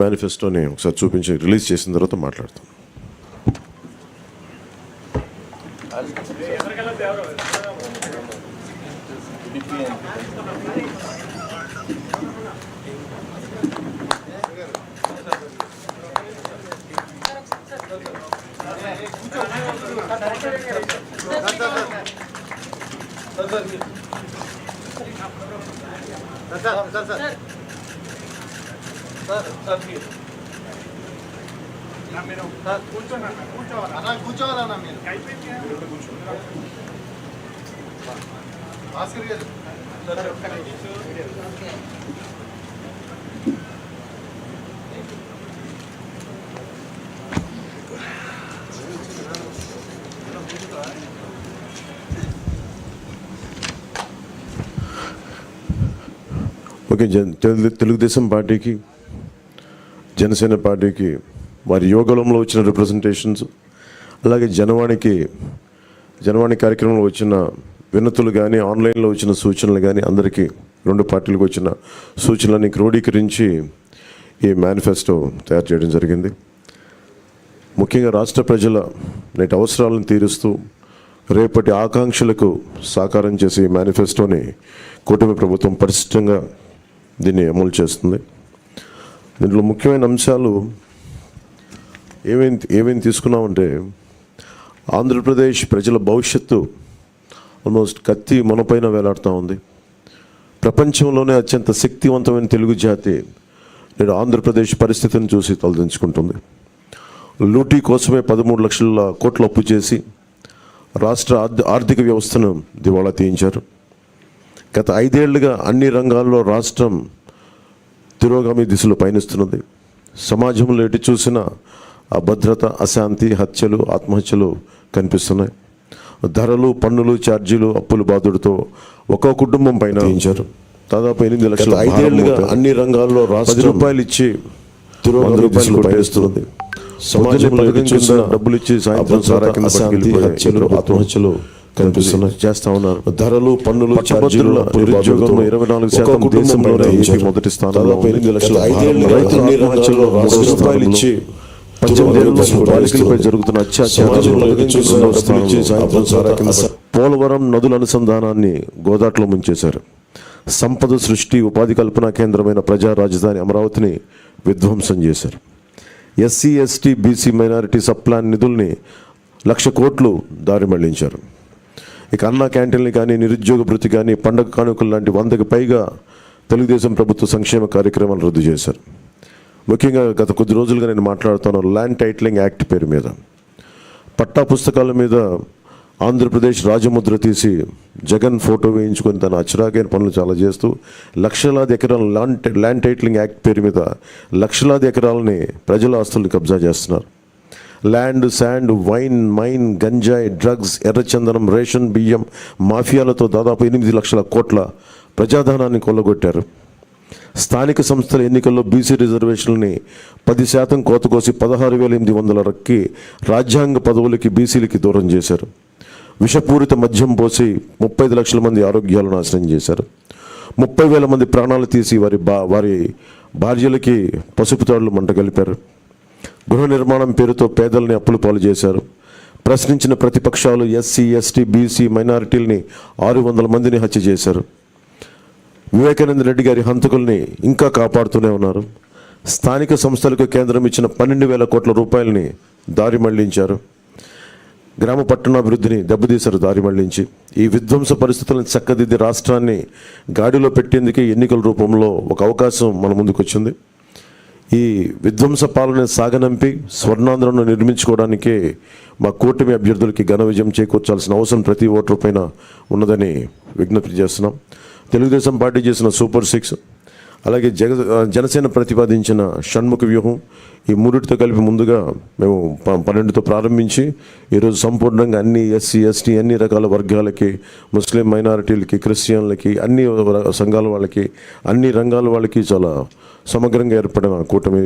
మేనిఫెస్టోని ఒకసారి చూపించి రిలీజ్ చేసిన తర్వాత మాట్లాడతాం. కూర్చోవాలన్నా మీరు భాస్కర్ గారు ఓకే. తెలుగుదేశం పార్టీకి, జనసేన పార్టీకి వారి యోగంలో వచ్చిన రిప్రజెంటేషన్స్, అలాగే జనవాణి కార్యక్రమంలో వచ్చిన వినతులు కానీ, ఆన్లైన్లో వచ్చిన సూచనలు కానీ, అందరికీ రెండు పార్టీలకు వచ్చిన సూచనలన్నీ క్రోడీకరించి ఈ మేనిఫెస్టో తయారు చేయడం జరిగింది. ముఖ్యంగా రాష్ట్ర ప్రజల నేటి అవసరాలను తీరుస్తూ రేపటి ఆకాంక్షలకు సాకారం చేసే ఈ మేనిఫెస్టోని కూటమి ప్రభుత్వం పటిష్టంగా దీన్ని అమలు చేస్తుంది. దీంట్లో ముఖ్యమైన అంశాలు ఏమేమి తీసుకున్నామంటే, ఆంధ్రప్రదేశ్ ప్రజల భవిష్యత్తు ఆల్మోస్ట్ కత్తి మనపైన వేలాడుతూ ఉంది. ప్రపంచంలోనే అత్యంత శక్తివంతమైన తెలుగు జాతి నేడు ఆంధ్రప్రదేశ్ పరిస్థితిని చూసి తలదించుకుంటుంది. లూటీ కోసమే 13 లక్షల కోట్ల అప్పు చేసి రాష్ట్ర ఆర్థిక వ్యవస్థను దివాళా తీయించారు. గత 5 ఏళ్లుగా అన్ని రంగాల్లో రాష్ట్రం తిరోగామి దిశలో పయనిస్తున్నది. సమాజంలో ఎటు చూసినా అభద్రత, అశాంతి, హత్యలు, ఆత్మహత్యలు కనిపిస్తున్నాయి. ధరలు, పన్నులు, ఛార్జీలు, అప్పుల బాధుడితో ఒక్కో కుటుంబం పైన తీయించారు. దాదాపు 8 లక్షల 5 ఏళ్లుగా అన్ని రంగాల్లో రాష్ట్రం రూపాయలు ఇచ్చి తిరోగామి దిశలో పయనిస్తున్నది. సమాజంలో డబ్బులు ఇచ్చి సాయంత్రం అశాంతి, హత్యలు, ఆత్మహత్యలు కనిపిస్తున్నాయి, చేస్తా ఉన్నారు. ధరలు, పన్నులు, ఛార్జీలు, నిరుద్యోగంలో 24% దేశంలోనే మొదటి స్థానంలో. 8 లక్షల 5 ఏళ్లుగా అన్ని రంగాల్లో రూపాయలు ఇచ్చి 18 బాలికలపై జరుగుతున్న పోలవరం నదుల అనుసంధానాన్ని గోదాట్లో ముంచేశారు. సంపద సృష్టి, ఉపాధి కల్పన కేంద్రమైన ప్రజా రాజధాని అమరావతిని విధ్వంసం చేశారు. SC, ST, BC, minority sub plan నిధుల్ని 1,00,000 కోట్లు దారి మళ్లించారు. ఇక అన్నా క్యాంటీన్లు కానీ, నిరుద్యోగ భృతి కానీ, పండగ కానుకలు లాంటి 100కి పైగా తెలుగుదేశం ప్రభుత్వ సంక్షేమ కార్యక్రమాలు రద్దు చేశారు. ముఖ్యంగా గత కొద్ది రోజులుగా నేను మాట్లాడుతాను ల్యాండ్ టైటిలింగ్ యాక్ట్ పేరు మీద. పట్టా పుస్తకాల మీద ఆంధ్రప్రదేశ్ రాజముద్ర తీసి జగన్ ఫోటో వేయించుకొని తన అచ్చరాకైన పనులు చాలా చేస్తూ లక్షలాది ఎకరాల ల్యాండ్ టైటిలింగ్ యాక్ట్ పేరు మీద లక్షలాది ఎకరాలని ప్రజల ఆస్తుల్ని కబ్జా చేస్తున్నారు. ల్యాండ్, శాండ్, వైన్, మైన్, గంజాయి, డ్రగ్స్, ఎర్రచందనం, రేషన్ బియ్యం మాఫియాలతో దాదాపు 8 లక్షల కోట్ల ప్రజాధనాన్ని కొల్లగొట్టారు. స్థానిక సంస్థల ఎన్నికల్లో బీసీ రిజర్వేషన్లని 10% కోత కోసి 16,800 రక్కి రాజ్యాంగ పదవులకి బీసీలకి దూరం చేశారు. విషపూరిత మద్యం పోసి 35 లక్షల మంది ఆరోగ్యాలను నాశనం చేశారు. 30,000 మంది ప్రాణాలు తీసి వారి భార్యలకి పసుపు తాడులు మంట కలిపారు. గృహ నిర్మాణం పేరుతో పేదల్ని అప్పుల పాలు చేశారు. ప్రశ్నించిన ప్రతిపక్షాలు ఎస్సీ, ఎస్టీ, బీసీ, మైనారిటీలని 600 మందిని హత్య చేశారు. వివేకానంద రెడ్డి గారి హంతకుల్ని ఇంకా కాపాడుతూనే ఉన్నారు. స్థానిక సంస్థలకు కేంద్రం ఇచ్చిన 12,000 కోట్ల రూపాయలని దారి మళ్లించారు. గ్రామ పట్టణాభివృద్ధిని దెబ్బతీశారు దారి మళ్లించి. ఈ విధ్వంస పరిస్థితులను చక్కదిద్ది రాష్ట్రాన్ని గాడిలో పెట్టేందుకే ఎన్నికల రూపంలో ఒక అవకాశం మన ముందుకు వచ్చింది. ఈ విధ్వంస పాలన సాగనంపి స్వర్ణాంధ్రను నిర్మించుకోవడానికే మా కూటమి అభ్యర్థులకి ఘన విజయం చేకూర్చాల్సిన అవసరం ప్రతి ఓటరు పైన ఉన్నదని విజ్ఞప్తి చేస్తున్నాం. తెలుగుదేశం పార్టీ చేసిన సూపర్ 6, అలాగే జనసేన ప్రతిపాదించిన షణ్ముఖ వ్యూహం, ఈ మూడిటితో కలిపి ముందుగా మేము 12తో ప్రారంభించి ఈరోజు సంపూర్ణంగా అన్ని ఎస్సీ, ఎస్టీ, అన్ని రకాల వర్గాలకి, ముస్లిం మైనారిటీలకి, క్రిస్టియన్లకి, అన్ని సంఘాల వాళ్ళకి, అన్ని రంగాల వాళ్ళకి చాలా సమగ్రంగా ఏర్పడిన కూటమి.